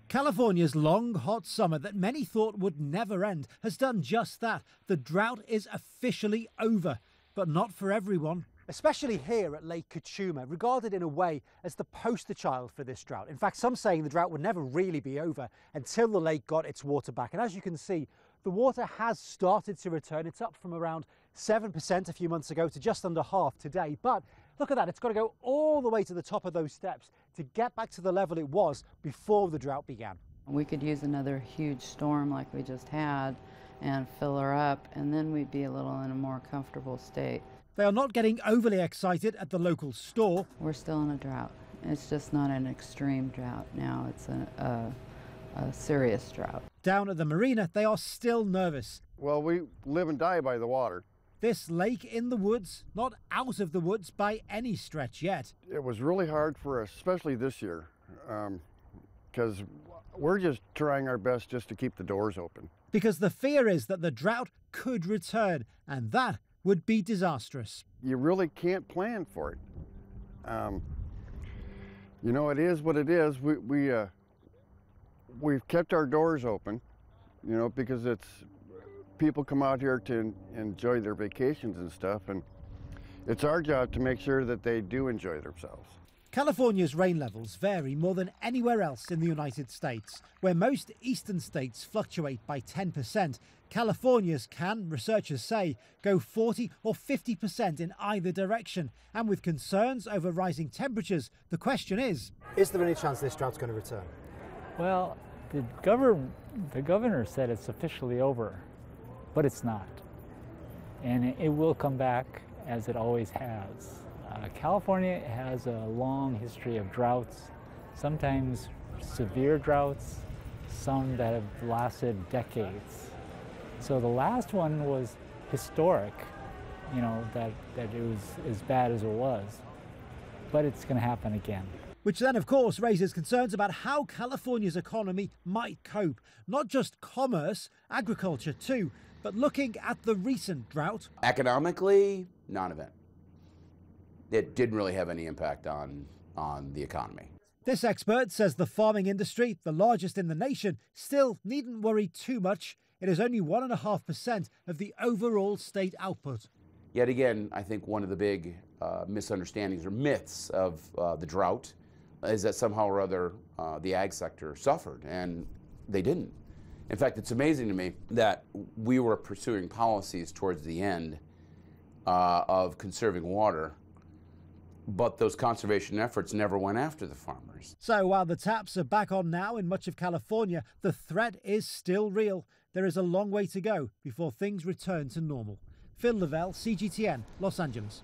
California's long, hot summer that many thought would never end has done just that. The drought is officially over, but not for everyone. Especially here at Lake Kachuma, regarded in a way as the poster child for this drought. In fact, some saying the drought would never really be over until the lake got its water back. And as you can see, the water has started to return. It's up from around 7% a few months ago to just under half today. But look at that, it's got to go all the way to the top of those steps to get back to the level it was before the drought began. We could use another huge storm like we just had and fill her up, and then we'd be a little in a more comfortable state. They are not getting overly excited at the local store. We're still in a drought. It's just not an extreme drought now. It's a serious drought. Down at the marina, they are still nervous. Well, we live and die by the water. This lake in the woods, not out of the woods by any stretch yet. It was really hard for us, especially this year, because we're just trying our best just to keep the doors open. Because the fear is that the drought could return, and that would be disastrous. You really can't plan for it. You know, it is what it is. We've kept our doors open, you know, because people come out here to enjoy their vacations and stuff, and it's our job to make sure that they do enjoy themselves. California's rain levels vary more than anywhere else in the United States. Where most eastern states fluctuate by 10%, California's can, researchers say, go 40 or 50% in either direction. And with concerns over rising temperatures, the question is there any chance this drought's going to return? Well, the governor said it's officially over, but it's not. And it will come back as it always has. California has a long history of droughts, sometimes severe droughts, some that have lasted decades. So the last one was historic, you know, that it was as bad as it was, but it's going to happen again. Which then, of course, raises concerns about how California's economy might cope. Not just commerce, agriculture too, but looking at the recent drought. Economically, non-event. It didn't really have any impact on the economy. This expert says the farming industry, the largest in the nation, still needn't worry too much. It is only 1.5% of the overall state output. Yet again, I think one of the big misunderstandings or myths of the drought is that somehow or other the ag sector suffered, and they didn't. In fact, it's amazing to me that we were pursuing policies towards the end of conserving water, but those conservation efforts never went after the farmers. So while the taps are back on now in much of California, the threat is still real. There is a long way to go before things return to normal. Phil Lavelle, CGTN, Los Angeles.